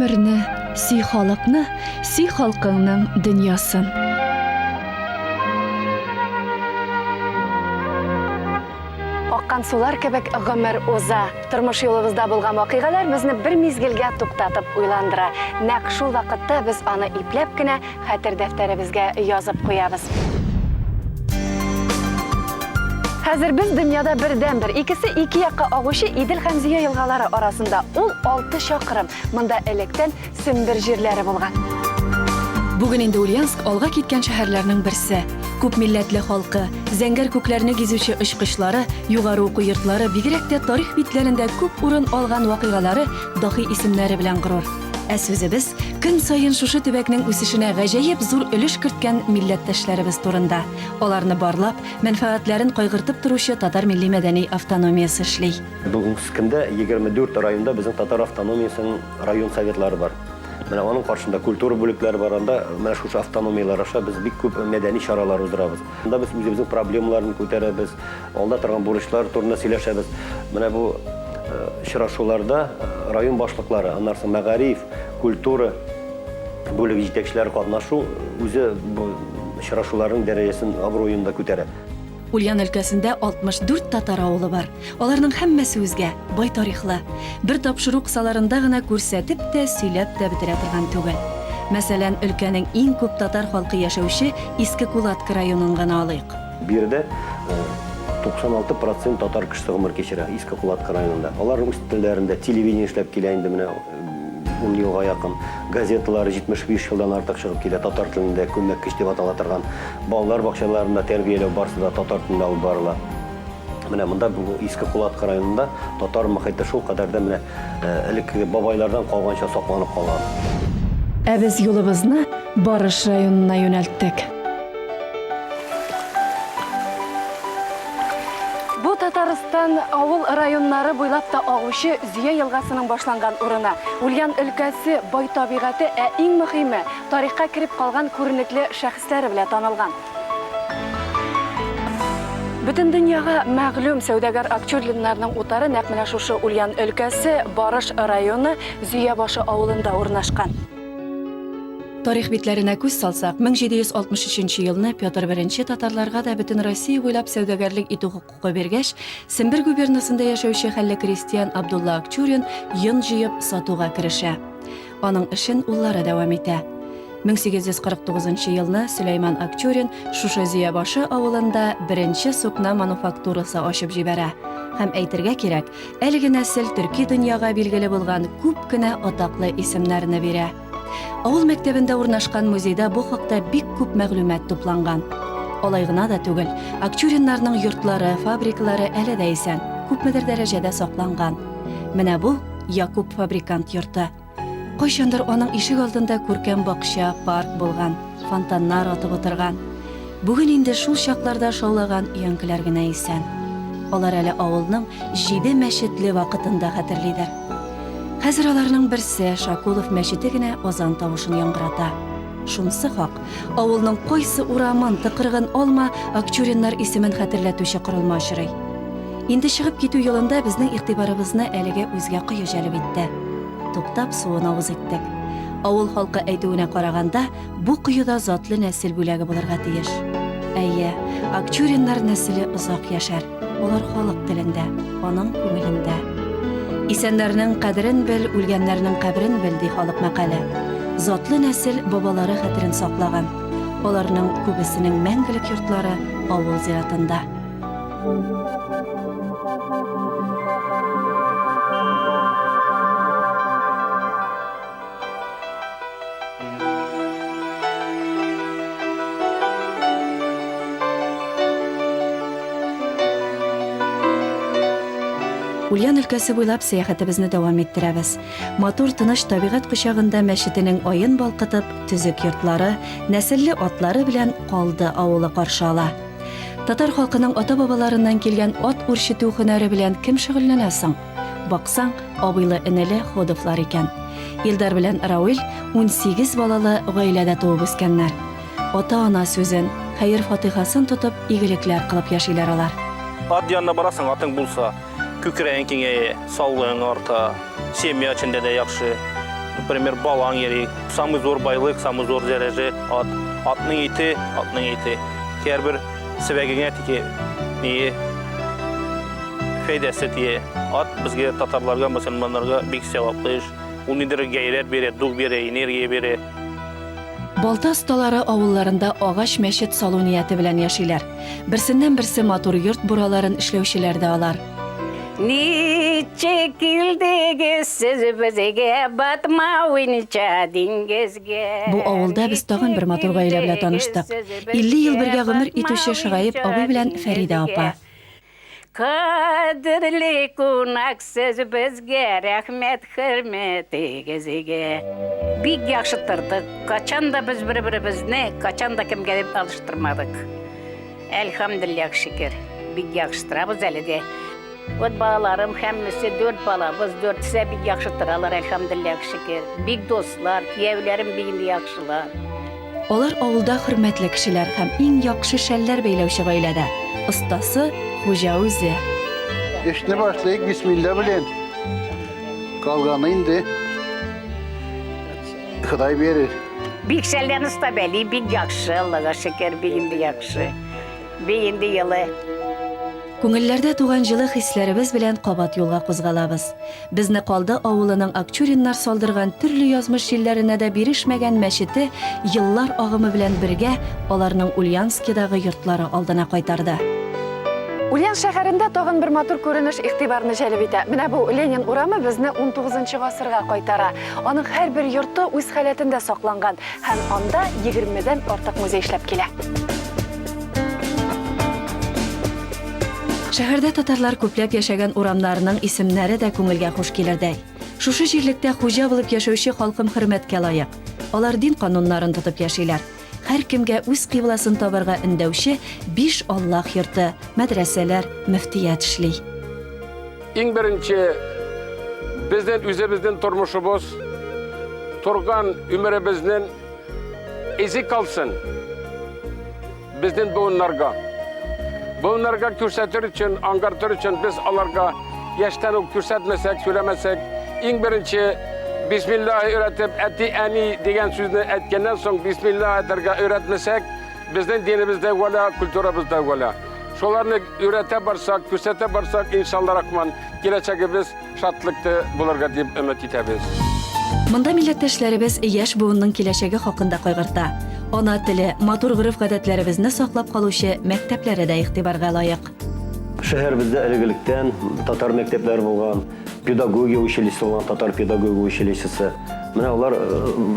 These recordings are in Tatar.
ömürni, süy халыкны, süy халкыңның dünyaсын. Аккан сулар кебек гомер уза. Тормыш юлыбызда булган вакыйгалар безне бер мизгелгә туктатып уйландыра. Нәкъ шул вакытта без аны ипләп кенә хәтер дәфтәребезгә язып куябыз. Хәзер без дөньяда бердән-бер, икесе ике якка агучы Идел һәм Зөя елгалары арасында. Ул 6 чакрым. Монда электән Сембер җирләре булган. Бүген инде Ульяновск алга киткән шәһәрләрнең берсе. Күп милләтле халкы, зәңгәр күкләрне гизүче очкышлары, югары уку йортлары, бигрәк тә тарих битләрендә күп урын алган вакыйгалары, дахи исемнәре белән горур. Ә сүзебез көн сайын шушы төбәкнең үсешенә гаҗәеп зур өлеш керткән милләттәшләребез турында. Аларны барлап, мәнфәгатьләрен кайгыртып торучы Татар милли мәдәни автономиясе эшли. Бүгенге көндә 24 районда безнең Татар автономиясының район советлары бар. Менә аның каршында культура бүлекләре бар, анда менә шушы автономиялар аша без бик күп мәдәни чаралар уздырабыз. Анда без үзебезнең проблемаларны күтәрәбез, алда торган бурычлар турында сөйләшәбез. Менә бу очрашуларда район башлыклары, аннары мәгариф, культура бүлеге җитәкчеләре катнашу үзе бу очрашуларның дәрәҗәсен абруен да күтәрә. Ульян өлкәсендә 64 татар авылы бар. Аларның һәммәсе үзгә, бай тарихлы. Бер тапшыру кысаларында гына күрсәтеп тә, сөйләп тә бетерә торган түгел. Мәсәлән, өлкәнең иң күп татар халкы яшәүче Иске Кулатка районын гына алыйк. Бу yerdə 96% татар кешесе гомер кечерә Иске Кулатка районында. Алар үз телләрендә телевидение эшләп килә инде менә 10 елга якын. Газеталар 75 елдан артык чыгып килә татар телендә, күмәккеч дип атала торган. Балалар бакчаларында тәрбияләү барысы да татар телендә алып барыла. Менә монда бу Иске Кулатка районында татар мөхите шул кадәр дә менә элекке бабайлардан калганча сакланып калган. Ә без юлыбызны Барыш районына юнәлттек. Бу Татарстан авыл районнары буйлап та агучы Зөя елгасының башланган урыны. Ульян өлкәсе бай табигаты, ә иң мөһиме тарихка кирип калган күренекле шәхесләре белән танылган. Бүтән дөньяга мәгълүм сәүдәгәр актерларның утары нәкъ менә шушы Ульян өлкәсе Барыш районы Зөя башы авылында урнашкан. Тарих битләренә күз салсак, 1763 елны Петр I татарларга да бөтен Россия буйлап сәүдәгәрлек итү хукукы бергәч, Сембер губернасында яшәүче хәлле крестьян Абдулла Акчурин йон җыеп сатуга керешә. Аның эшен уллары дәвам итә. 1849 елны Сөләйман Акчурин шушы Зөя башы авылында беренче сукна мануфактурасы ачып җибәрә. Һәм әйтергә кирәк, әлеге нәсел төрки дөньяга билгеле булган күп кенә атаклы исемнәрне бирә. Авыл мәктәбендә урнашкан музейда бу хакта бик күп мәгълүмат тупланган. Алай гына да түгел, Акчуриннарның йортлары, фабрикалары әле дә исән, күпмедер дәрәҗәдә сакланган. Менә бу Якуб фабрикант йорты. Кайчандыр аның ишек алдында күркәм бакча, парк булган, фонтаннар атып утырган. Бүген инде шул чакларда шаулаган өянкеләр генә исән. Алар әле авылның 7 мәчетле вакытында хәтерлидер. Хәзер аларның берсе Шакулов мәчете генә азан тавышын яңгырата. Шунысы хак, авылның кайсы урамын, тыкрыгын алма, Акчуриннар исемен хәтерләтүче корылма очрый. Инде чыгып китү юлында безнең игътибарыбызны әлегә үзгә кое җәлеп итте. Туктап суын авыз иттек. Авыл халкы әйтүенә караганда, бу кыюда затлы нәсел бүләге булырга тиеш. Әйе, Акчуриннар нәселе озак яшәр. Алар халык телендә, аның күңелендә. Исәннәрнең кадерен бел, үлгәннәрнең кабрен бел ди халык мәкале. Затлы нәсел бабалары хәтерен саклаган. Аларның күбесенең мәңгелек йортлары авыл зиратында. Ульян өлкәсе буйлап сәяхәтебезне дәвам иттерәбез. Матур тыныч табигать кочагында мәчетенең аен балкытып, төзек йортлары, нәселле атлары белән калды авылы каршы ала. Татар халкының ата-бабаларыннан килгән ат үрчетү һөнәре белән кем шөгыльләнә соң? Баксаң, абыйлы энеле Ходовлар икән. Илдар белән Рауил 18 балалы гаиләдә туып үскәннәр. Ата-ана сүзен, хәер-фатихасын тотып, игелекләр кылып яшиләр алар. Ат янына барасың, атың булса, күкрәң киңәе, саулыгың арта, семья içinde de яхшы. например, балаң ерек, самый зор байлык, самый зор дәреже ат. Атның ите. Кәрбір сәбәгеңә тике бие файдасы тие. Ат бізге татарларға, мұсылманларға бик сәваплы эш. Ул нидер гайрәт бирә, дух бирә, энергия бирә. Балта осталары авылларында агач мәчет салу нияте белән яшиләр. Берсеннән-берсе матур йорт бураларын эшләүчеләр дә алар. Ниче килдегез сез безгә батмау ничә диңгезгә. Бу авылда без тагын бер матур гаилә белән таныштык. 50 ел бергә гомер итүче Шыгаеп абый белән Фәридә апа. Кадерле кунак сез безгә рәхмәт хөрмәтегезгә. Бик яхшы тордык. Качан да без бер-беребезне, качан да кемгә дип алыштырмадык. Әлхәмдүлилләх шөкер. Бик яхшы торабыз әле дә. Вот балаларым һәммәсе 4 балабыз, 4-се бик яхшы торалар, әлхәмдүлилләх шөкер. Бик дуслар, киявләрем бик яхшылар. Алар авылда хөрмәтле кешеләр һәм иң яхшы шәлләр бәйләүче гаиләдә. Остасы хуҗа үзе. İşte başlayık Bismillah bilen. Kalganı indi. Xuday verir. Бик шәлләр стабили, бик яхшы, Аллага шөкер, бик инде яхшы. Бик инде елы. Күңелләрдә туган җылы хисләребез белән кабат юлга кузгалабыз. Безне Калды авылының Акчуриннар салдырган төрле язмыш җилләренә дә бирешмәгән мәчете еллар агымы белән бергә аларның Ульяновскидагы йортлары алдына кайтарды. Ульян шәһәрендә тагын бер матур күренеш игътибарны җәлеп итә. Менә бу Ленин урамы безне 19 гасырга кайтара. Аның һәрбер йорты үз халәтендә сакланган һәм анда 20дән артык музей эшләп килә. Шәһәрдә татарлар күпләп яшәгән урамнарының исемнәре дә күңелгә хуш килердәй. Шушы җирлектә хуҗа булып яшәүче халкым хөрмәткә лаек. Алар дин кануннарын тотып яшиләр. Һәр кемгә үз кыйбласын табарга өндәүче 5 Аллаһ йорты, мәдрәсәләр, мөфтият эшли. Иң беренче безнең үзебезнең тормышыбыз, торган өмеребезнең изе калсын. Безнең буыннарга. Буыннарга күрсәтер өчен, аңгартыр өчен без аларга яшьтән үк күрсәтмәсәк, сөйләмәсәк, иң беренче Bismillah öğretip eti degen sözünü etkenden sonra Bismillah ederge öğretmesek bizden dinimizde vela, kültürümüzde vela. Şolarını öğrete barsak, kürsete barsak inşallah Rahman geleceğimiz şatlıkta bulurga deyip ümit etəbiz. Монда милләттәшләребез яшь буынның киләчәге хакында кайгырта. Ана теле, матур гырыф-гадәтләребезне саклап калучы мәктәпләре дә игътибарга лаек. Шәһәребездә элегелектән татар мәктәпләре булган, педагогия училищесы булган, татар педагогия училищесы. Менә алар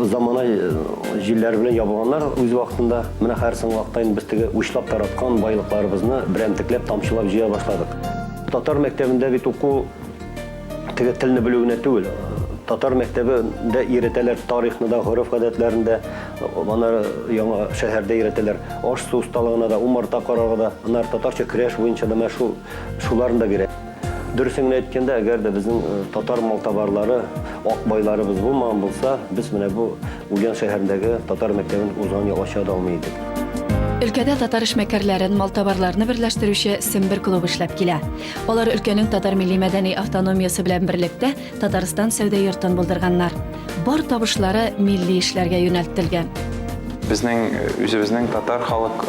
замана җилләр белән ябылганнар үз вакытында. Менә һәр сан вакытта без теге учлап тараткан байлыкларыбызны берәмтекләп тамчылап җыя башладык. Татар мәктәбендә бит уку теге телне белүгенә түгел. Татар мәктәбендә өйрәтәләр тарихны да, гырыф-гадәтләрен дә, аны яңа шәһәрдә өйрәтәләр. Аш-су осталыгына да, умарта карарга да, аны татарча көрәш буенча да шуларны да бирә. Дөресен әйткәндә, әгәр дә безнең татар малтабарлары, ак байларыбыз булмаган булса, без менә бу Ульян шәһәрендәге татар мәктәбен узган ел ача да алмый идек. Өлкәдә татар эшмәкәрләрен, малтабарларны берләштерүче Сембер клубы эшләп килә. Алар өлкәнең татар милли-мәдәни автономиясе белән берлектә Татарстан сәүдә йортын булдырганнар. Бар табышлары милли эшләргә юнәлтелгән. Безнең үзебезнең татар халык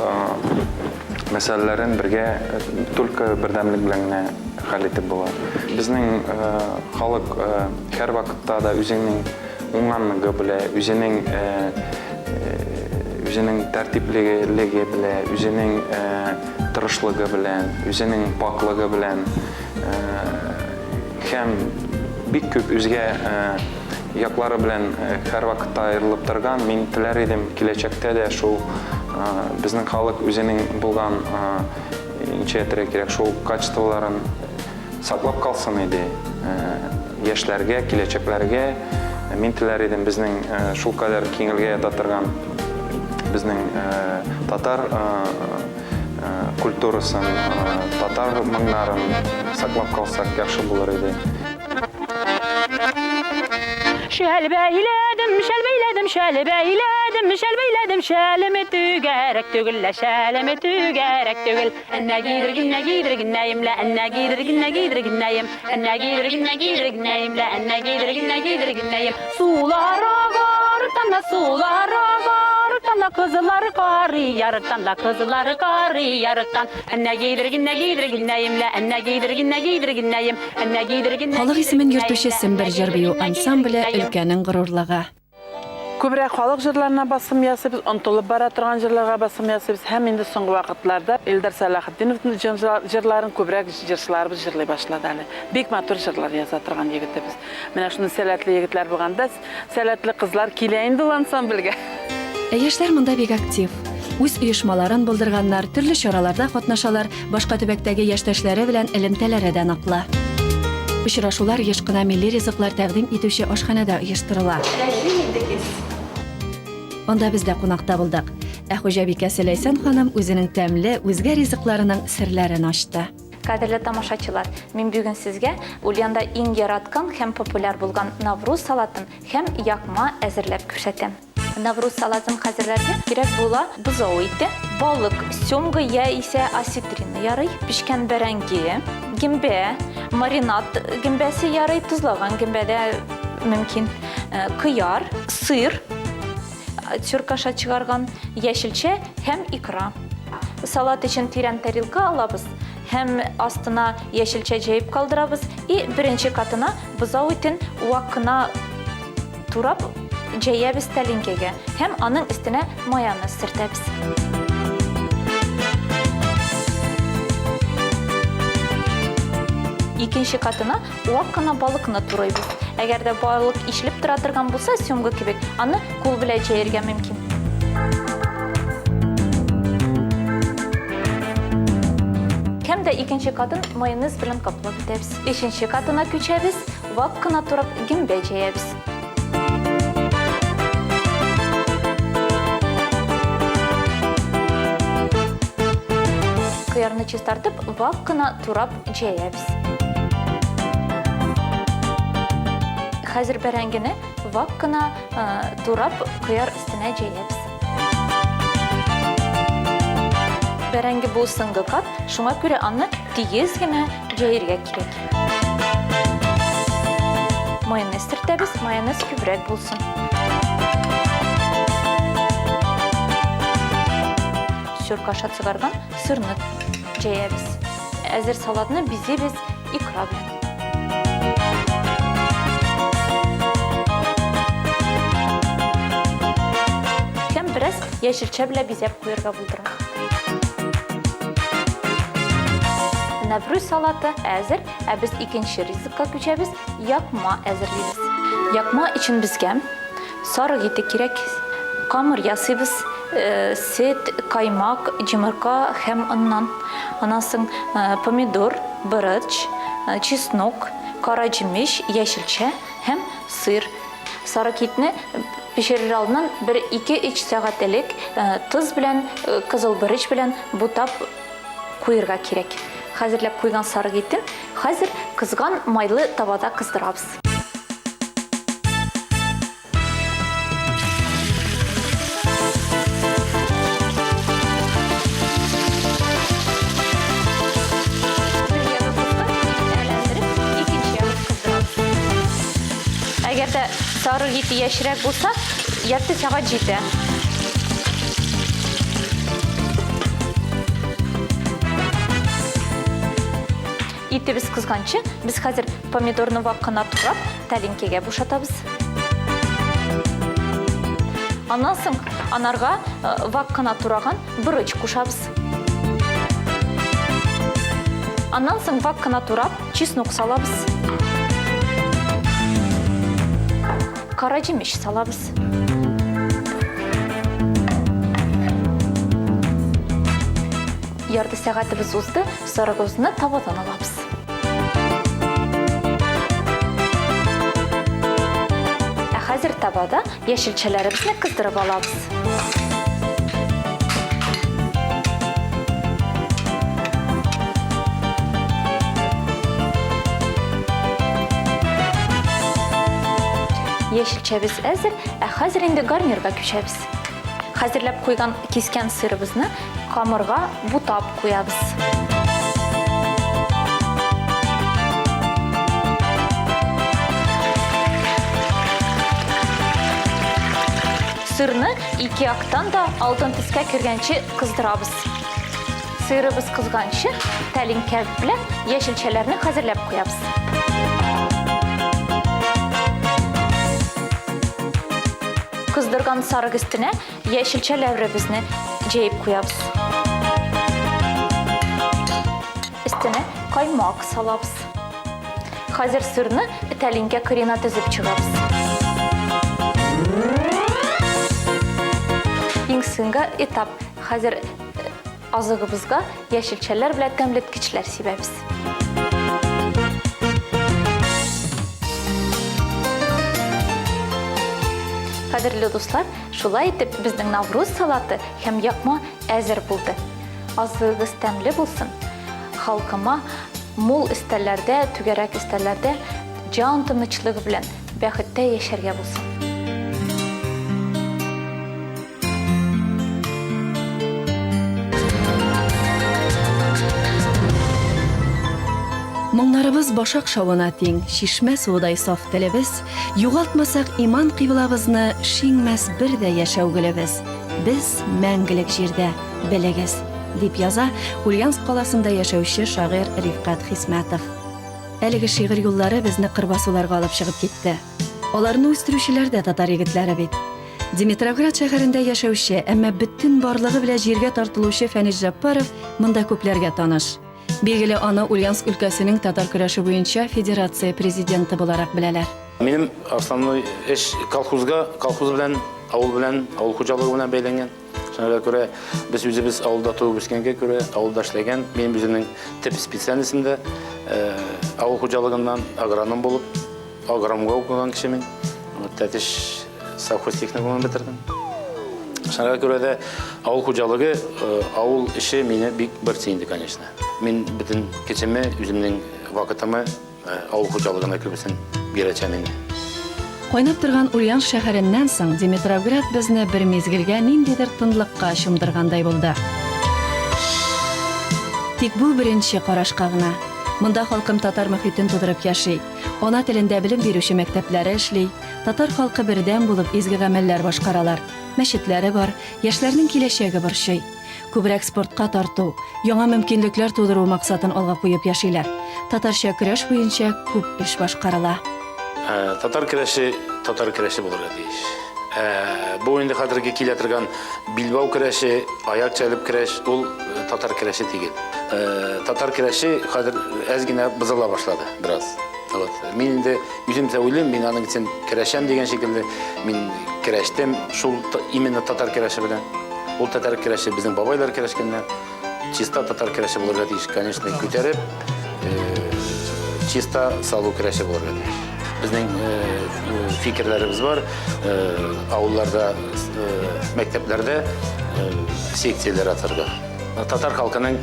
мәсьәләләрен бергә только бердәмлек белән генә хәл итеп була. Безнең халык һәр вакытта да үзенең уңганлыгы белән, үзенең тәртиплеге белән, үзенең тырышлыгы белән, үзенең паклыгы белән һәм бик күп үзгә яклары белән һәр вакытта аерылып торган. Мин теләр идем киләчәктә дә шул безнең халык үзенең булган кирәк шул качестволарын саклап калсын иде. Яшьләргә, киләчәкләргә мин теләр идем безнең шул кадәр киңелгә ята торган безнең татар культурасын, татар моңнарын саклап калсак яхшы булыр иде. Şelbeyledim, şelbeyledim, şelbeyledim, şelbeyledim, şelimi tügerek tügülle, şelimi tügerek tügül. Enne giydirgineyimle, enne giydirgineyim, enne giydirgineyimle, enne giydirgineyim. Sular ağar, tanda sular ağar, tanda kızlar karı yarıktan, la kızlar karı yarıktan. Enne giydirgineyimle, enne giydirgineyim, enne giydirgineyim. Халык исемен йөртүче Сембер җыр бию ансамбле өлкәнең горурлыгы. Күбрәк халык җырларына басым ясыйбыз, онтылып бара торган җырларга басым ясыйбыз. Һәм инде соңгы вакытларда Илдар Салахетдиновның җырларын күбрәк җырчыларыбыз җырлый башлады әле. Бик матур җырлар яза торган егетебез. Менә шуны сәләтле егетләр булганда, сәләтле кызлар килә инде ул ансамбльгә. Яшьләр монда бик актив. Үз оешмаларын булдырганнар, төрле чараларда катнашалар, башка төбәктәге яшьтәшләре белән элемтәләре дә наклы. Очрашулар еш кына милли ризыклар тәкъдим итүче ашханада оештырыла. Анда без дә кунакта булдык. Хуҗабикә Сәләйсән ханым үзенең тәмле, үзгә ризыкларының серләрен ачты. Кадерле тамашачылар, мин бүген сезгә Ульяндә иң яраткан һәм популяр булган Навруз салатын һәм якма әзерләп күрсәтәм. Навруз салатын хәзерләргә кирәк була бозау ите, балык, сёмга яисә осетрина ярый, пешкән бәрәңге, гимбә, маринад гимбәсе ярый, тузлаган гимбәдә мөмкин, кыяр, сыр, чуркаша чыгарган яшелчә һәм икра. Салат өчен тирән тарелка алабыз һәм астына яшелчә җәеп калдырабыз и беренче катына бозау итен вакына турап җәябез тәлинкәгә һәм аның өстенә майонез сөртәбез. Икенче катына вакына балыкны турыйбыз. Әгәр дә балык ишелеп тора торган булса, сёмга кебек, аны кул белән җәяргә мөмкин. Һәм дә икенче катын майонез белән каплап итәбез. Өченче катына күчәбез, вакына турап гимбә җәябез. Кыярны чистартып, вакына турап җәябез. Хәзер бәрәңгене вакына турап кыяр өстенә җәябез. Бәрәңге бу соңгы кат, шуңа күрә аны тигез генә җәяргә кирәк. Майонез сөртәбез, майонез күбрәк булсын. Чуркаша чыгарган сырны җәябез. Әзер салатны бизебез икра белән. Һәм бераз яшелчә белән бизәп куярга булдырам. Навруз салаты әзер, ә без икенче ризыкка күчәбез, якма әзерлибез. Якма өчен безгә сарык ите кирәк, камыр ясыйбыз, сөт, каймак, җимерка һәм оннан. Аннан соң помидор, борыч, чеснок, кара җимеш, яшелчә һәм сыр. Сарык итне пешерер алдыннан 1-2-3 сәгать элек туз белән, кызыл борыч белән бутап куярга кирәк. Хәзерләп куйган сарык итен хәзер кызган майлы табада кыздырабыз. Әгәр дә сарык ите яшьрәк булса, ярты сәгать җитә. Итебез кызганчы, без хәзер помидорны вакына турап, тәлинкәгә бушатабыз. Аннан соң анарга вакына тураган борыч кушабыз. Аннан соң вакына турап, чеснок салабыз. Кара җимеш салабыз. Ярты сәгатебез узды, сарыгыбызны табадан алабыз. Хәзер табада яшелчәләребезне кыздырып алабыз. яшелчәбез әзер, хәзер инде гарнирга күчәбез. Хәзерләп куйган кискән сырыбызны камырга бутап куябыз. Сырны ике яктан да алтын төскә кергәнче кыздырабыз. Сырыбыз кызганчы, тәлинкә белән яшелчәләрне хәзерләп куябыз. Кыздырган сарык өстенә яшелчәләребезне җәеп куябыз. Өстенә каймак салабыз. Хәзер сырны тәлинкә кырына тезеп чыгабыз. Иң соңгы этап. Хәзер азыгыбызга яшелчәләр белән тәмләткечләр сибәбез. Кадерле дуслар, шулай итеп безнең Навруз салаты һәм якма әзер булды. Азыгыз тәмле булсын. Халкыма мул истәлләрдә, түгәрәк истәлләрдә җан тынычлыгы белән бәхеттә яшәргә булсын. Моңнарыбыз башак шавына тиң, шишмә суыдай саф телебез, югалтмасак иман кыйблабызны, шиңмәс бер дә яшәүгелебез. Без мәңгелек җирдә, белегез, дип яза Ульяновск каласында яшәүче шагыйрь Рифкат Хисмәтов. Әлеге шигырь юллары безне кырбасуларга алып чыгып китте. Аларны үстерүчеләр дә татар егетләре бит. Димитровград шәһәрендә яшәүче, әмма бөтен барлыгы белән җиргә тартылучы Фәнис Жаппаров монда күпләргә таныш. Билгеле, аны Ульяновск өлкәсенең татар көрәше буенча федерация президенты буларак беләләр. Минем основной эш колхоз белән, авыл хуҗалыгы белән бәйләнгән. Шуңа күрә без үзебез авылда туып үскәнгә күрә, авылда эшләгән. Мин үземнең тип специалистымда авыл хуҗалыгыннан агроном булып, агрономга укыган кеше мин. Тәтиш совхоз техникумын бетердем. Шуңа күрә дә авыл хуҗалыгы, авыл эше мине бик бер тиенде, конечно. Мин бөтен кечеме, үземнең вакытымы авыл хуҗалыгына күбесен бирәчәм инде. Кайнап торган Ульяновск шәһәреннән соң Димитровград безне бер мизгелгә ниндидер тынлыкка чумдыргандай булды. Тик бу беренче карашка гына. Монда халкым татар мөхитен тудырып яши. Ана телендә белем бирүче мәктәпләре эшли. Татар халкы бердәм булып изге гамәлләр башкаралар. Мәчетләре бар, яшьләрнең киләчәге борчый. Күбрәк спортка тарту, яңа мөмкинлекләр тудыру максатын алга куеп яшиләр. Татарча көрәш буенча күп эш башкарыла. Татар көрәше булырга тиеш. Бу инде хәзерге килә торган Билбау көрәше, аяк чәлеп көрәш, ул татар көрәше түгел. Татар көрәше хәзер әз генә бызыла башлады бераз. Вот. Мин инде үземчә уйлыйм, мин аның өчен көрәшәм дигән шикелле, мин көрәштем шул именно татар көрәше белән. Ул татар көрәше безнең бабайлар көрәшкәннәр. Чиста татар көрәше булырга тиеш, конечно, күтәреп, чиста салу көрәше булырга тиеш. Безнең фикерләребез бар, авылларда, мәктәпләрдә секцияләр атырга. Татар халкының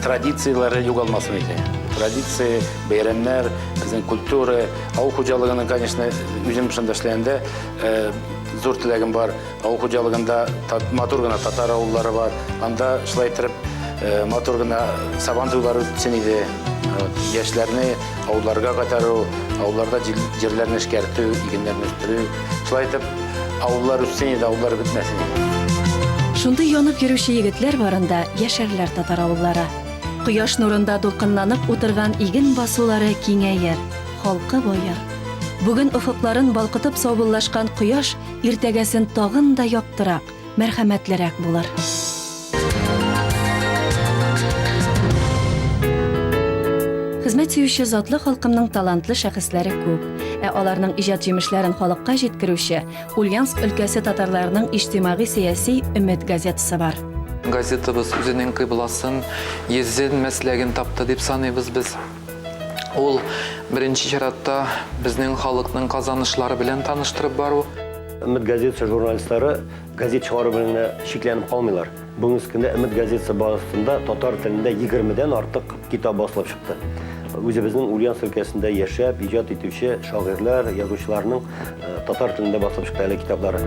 традициялары югалмасын иде. Традиция, бәйрәмнәр, безнең культура, авыл хуҗалыгының, конечно, үзем шунда эшләгәндә зур теләгем бар. Авыл хуҗалыгында матур гына татар авыллары бар. Анда шулай итеп матур гына сабан туйлары үтсен иде. Яшьләрне авылларга кайтару, авылларда җирләрне эшкәртү, игеннәрне үстерү. Шулай итеп авыллар үтсен иде, авыллар бетмәсен иде. Шундый янып йөрүче егетләр барында яшәрләр татар авыллары. Кояш нурында дулкынланып утырган иген басулары киңәер, халкы бояр. Бүген офыкларын балкытып саубуллашкан кояш иртәгәсен тагын да яктырак, мәрхәмәтлерәк булыр. Хезмәт сөюче затлы халкымның талантлы шәхесләре күп, аларның иҗат җимешләрен халыкка җиткерүче Ульяновск өлкәсе татарларының иҗтимагый-сиясәй Өмет газетасы бар. Газетабыз үзенең кыйбласын, йөзен мәсләген тапты дип саныйбыз без. Ул беренче чиратта безнең халыкның казанышлары белән таныштырып бару. Өмет газетасы журналистлары газет чыгару белән шикләнеп калмыйлар. Бүгенге көндә Өмет газетасы базасында татар телендә 20дән артык китап басылып чыкты. Үзебезнең Ульяновск өлкәсендә яшәп, иҗат итүче шагыйрьләр, язучыларның татар телендә басылып чыккан әле китаплары.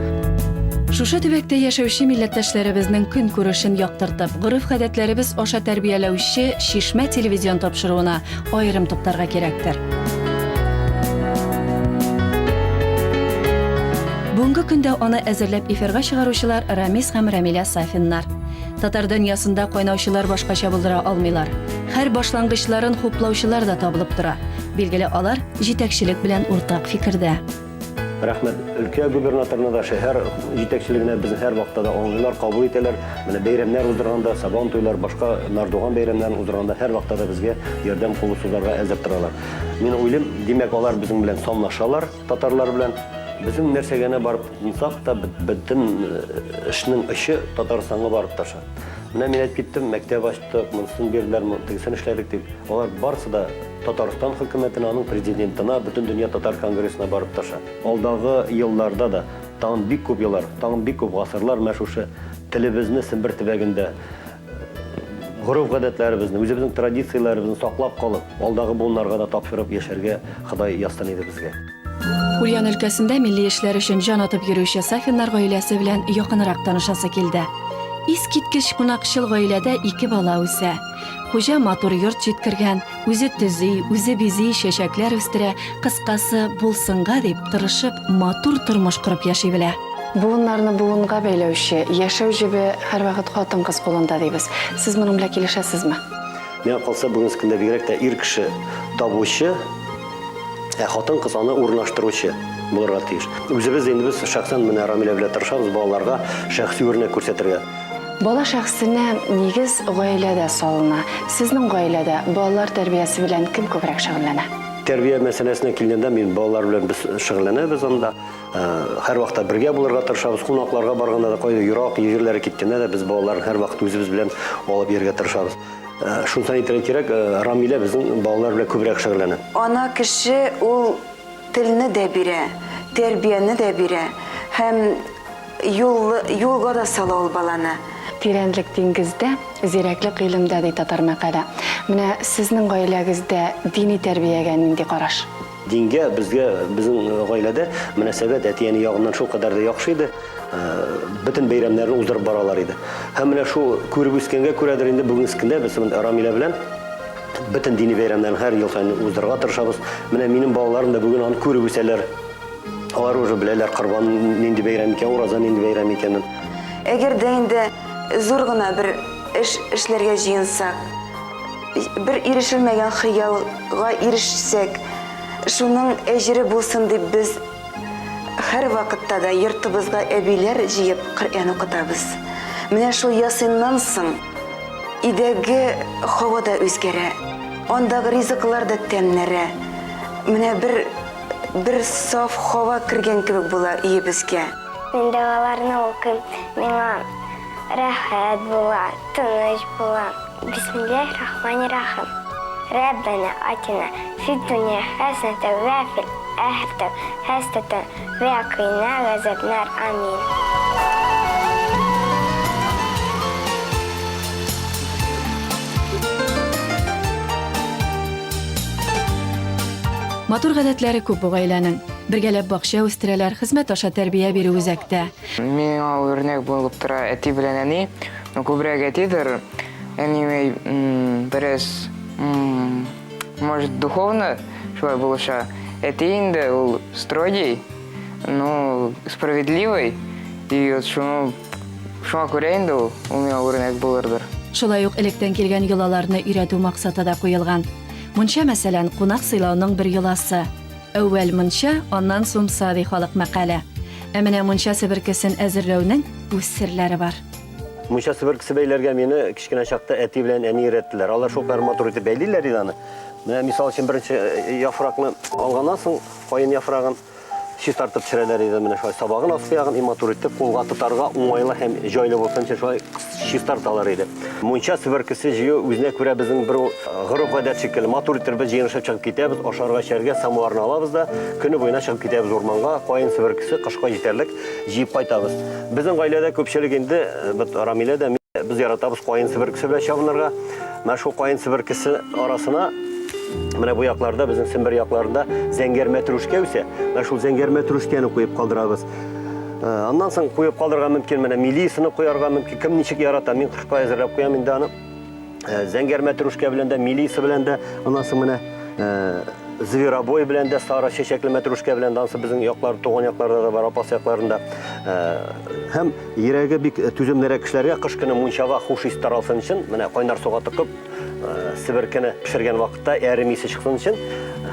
Шушы төбәктә яшәүче милләттәшләребезнең көн күрешен яктыртып, гореф-гадәтләребез аша тәрбияләүче Шишмә телевизион тапшыруына аерым туктарга кирәктер. Бүгенге көндә аны әзерләп эфирга чыгаручылар Рамис һәм Рамиля Сафиннар. Татар дөньясында кайнаучылар башкача булдыра алмыйлар. Һәр башлангычларын хуплаучылар да табылып тора. Билгеле, алар җитәкчелек белән уртак фикердә. Рәхмәт өлкә губернаторына да, шәһәр җитәкчелегенә безне һәр вакытта аңлыйлар, кабул итәләр. Менә бәйрәмнәр уздырганда, Сабан туйлар, башка Нардуган бәйрәмнәрен уздырганда һәр вакытта безгә ярдәм кулы сузарга әзер торалар. Мин уйлыйм, димәк алар безнең белән санлашалар, татарлар белән. Безнең нәрсәгә барып инсаф та бөтен эшнең эше Татарстанга барып таша. Менә мин әйтеп киттем, мәктәп ачтык, монысын бирделәр, тегесен эшләдек дип. Алар барысы да Татарстан хөкүмәтенә, аның президентына, бөтен дөнья татар конгрессына барып таша. Алдагы елларда да тагын бик күп еллар, тагын бик күп гасырлар мәшушы телебезне Сембер төбәгендә гореф-гадәтләребезне, үзебезнең традицияләребезне саклап калып, алдагы буыннарга да тапшырып яшәргә Ходай ястан иде безгә. Ульян өлкәсендә милли эшләр өчен җан атып йөрүче Сафиннар гаиләсе белән якынрак танышасы килде. Искиткеч кунакчыл гаиләдә 2 бала үсә. Хуҗа матур йорт җиткергән, үзе төзи, үзе бизи, чәчәкләр үстерә, кыскасы булсынга дип тырышып, матур тормыш корып яши белә. Буыннарны буынга бәйләүче яшәү җебе һәрвакыт хатын-кыз кулында дибез. Сез моның белән килешәсезме? Миңа калса бүгенге көндә бигрәк тә ир кеше табучы, хатын-кыз аны урнаштыручы булырга тиеш. Үзебез инде без шәхсән менә Рамиля белән тырышабыз балаларга шәхси үрнәк күрсәтергә. Бала шәхсенә нигез гаиләдә салына. Сезнең гаиләдә балалар тәрбиясе белән кем күбрәк шөгыльләнә? Тәрбия мәсьәләсенә килгәндә мин балалар белән без шөгыльләнәбез анда. Һәр вакытта бергә булырга тырышабыз. Кунакларга барганда да кайда ерак җирләргә киткәндә дә без балаларны һәр вакыт үзебез белән алып йөрергә тырышабыз. Шунысы әйтергә кирәк, Рамиля безнең балалар белән күбрәк шөгыльләнә. Ана кеше ул телне дә бирә, тәрбияне дә бирә һәм юлга да сала ул баланы. Тирәнлек диңгездә, зирәклек гыйлемдә ди татар мәкалә. Менә сезнең гаиләгездә дини тәрбиягә нинди караш? Дингә безнең гаиләдә мөнәсәбәт әтияне ягыннан шул кадәр дә яхшы иде. Бөтен бәйрәмнәрне уздырып баралар иде. Һәм менә шул күреп үскәнгә күрәдер инде бүгенге көндә без Рамиля белән бөтен дини бәйрәмнәрне һәр ел сайын уздырырга тырышабыз. Менә минем балаларым да бүген аны күреп үсәләр. Алар уже беләләр Корбан нинди бәйрәм икән, Ураза нинди бәйрәм икәнен. Әгәр дә инде зур гына бер эшләргә җыенсак, бер ирешелмәгән хыялга ирешсәк, шуның әҗере булсын дип без һәр вакытта да йортыбызга әбиләр җыеп Коръән укытабыз. Менә шул ясыннан соң идәге һава да үзгәрә, андагы ризыклар да тәмнәрә. Менә бер саф һава кергән кебек була өебезгә. Мин дәваларны укыйм, миңа рәхәт була, тыныч була. Бисмиллахир-рахманир-рахим. Раббана атина фид дуnya хәсәнәтән ва фил ахирати хәсәнәтән ва қина газабнар. Амин. Матур гадәтләре күп бу гаиләнең. Бергәләп бакча үстерәләр, хезмәт аша тәрбия бирү үзәктә. Миңа үрнәк булып тора әти белән әни. Күбрәк әтидер. Әни бераз, может, духовно шулай булыша. Әти инде ул строгий, но справедливый. И вот шуңа күрә инде ул миңа үрнәк булырдыр. Шулай ук электән килгән йолаларны өйрәтү максаты да куелган. Мунча мәсәлән, кунак сыйлауның бер йоласы. Әүвәл мунча, аннан соң сади халык мәкалә. Ә менә мунча себеркесен әзерләүнең үз серләре бар. Мунча себеркесе бәйләргә мине кичкенә чакта әти белән әни өйрәттеләр. Алар шул матур итеп бәйлиләр иде аны. Менә мисал өчен беренче яфракны алганнан соң кайын яфрагын чистартып төшерәләр иде. Менә шулай сабагын аскы ягын матур итеп кулга тотарга уңайлы һәм җайлы булсын өчен шулай чистарталар иде. Мунча себеркесе җыю үзенә күрә безнең бер гореф-гадәт шикелле матур итеп без җыенышып чыгып китәбез, ашарга эчәргә самуарны алабыз да көне буена чыгып китәбез урманга, кайын себеркесе кышка җитәрлек җыеп кайтабыз. Безнең гаиләдә күпчелек инде Рамилә дә без яратабыз кайын себеркесе белән чабынырга. Менә шул кайын себеркесе арасына Менә бу якларда, безнең Сембер якларында зәңгәр мәтрүшкә үсә. Менә шул зәңгәр мәтрүшкәне куеп калдырабыз. Аннан соң куеп калдырырга мөмкин, менә милисаны куярга мөмкин. Кем ничек ярата, мин кышка әзерләп куям инде аны. Зәңгәр мәтрүшкә белән дә, милиса белән дә, аннан соң менә зверобой белән дә, сары чәчәкле мәтрүшкә белән дә, безнең яклар, туган якларда да бар, апас якларында. Һәм йөрәге бик түземлерәк кешеләргә кыш көне мунчага хуш ис таралсын өчен, менә кайнар суга тыкып, себеркене пешергән вакытта әрем исе чыксын өчен,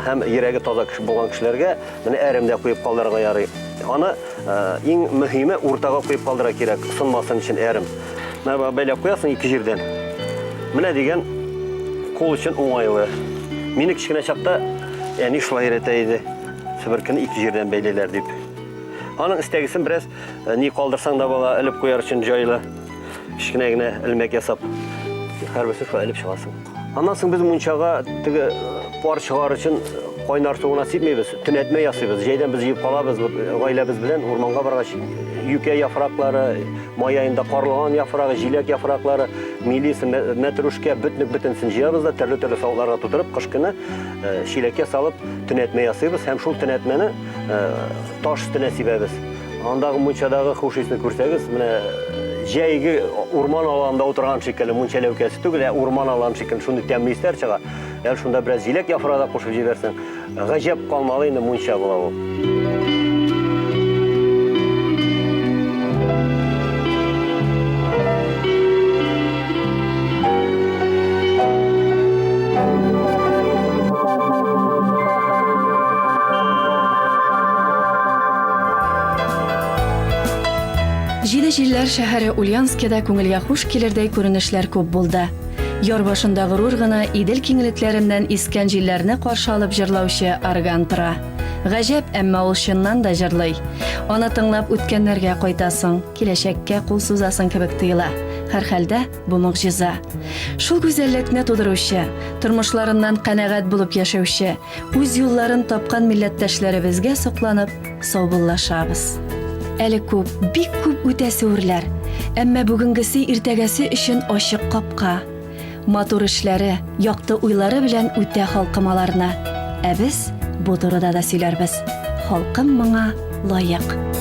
һәм йөрәге таза кеше булган кешеләргә менә әрем дә куеп калдырырга ярый. Аны иң мөһиме уртага куеп калдыра кирәк, сынмасын өчен әрем. Менә бәйләп куясың ике җирдән. Менә дигән кул өчен уңайлы. Мине кичкенә чакта әни шулай өйрәтә иде. Себеркене ике җирдән бәйләләр дип. Аның истәгесен бераз ни калдырсаң да бала элеп куяр өчен җайлы. Кичкенә генә элмәк ясап, һәрберсе шулай элеп чыгасың. Аннан соң без мунчага теге пар чыгар өчен кайнар суына сипмәйбез, төнәтмә ясыйбыз. Җәйдән без җыеп калабыз гаиләбез белән урманга баргач, юкә яфраклары, май аенда карлыган яфрагы, җиләк яфраклары, милиса, мәтрүшкә, бөтенсен җыябыз да төрле савытларга тутырып, кыш көне чиләккә салып төнәтмә ясыйбыз һәм шул төнәтмәне таш өстенә сибәбез. Андагы мунчадагы хуш исне күрсәгез, менә җәйге урман аланында утырган шикелле, мунча ләүкәсе түгел, урман алан шикелле шундый тәмле исләр чыга. Ял шунда бераз җиләк яфрагы да кушып җибәрсәң, гаҗәп калмалы инде мунча була ул. Җилләр шәһәре Ульяновскида күңелгә хуш килердәй күренешләр күп булды. Яр башында горур гына Идел киңлекләреннән искән җилләрне каршы алып җырлаучы орган тора. Гаҗәп, әмма ул чыннан да җырлый. Аны тыңлап үткәннәргә кайтасың, киләчәккә кул сузасың кебек тоела. Һәр хәлдә бу мөгъҗиза. Шул гүзәллекне тудыручы, тормышларыннан канәгать булып яшәүче, үз юлларын тапкан милләттәшләребезгә сокланып, саубуллашабыз. Әле күп, бик күп үтәсе үрләр, әмма бүгенгесе иртәгәсе өчен ачык капка. Матур эшләре, якты уйлары белән үтә халкымаларны. Ә без бу турыда да сөйләрбез. Халкым моңа лаек.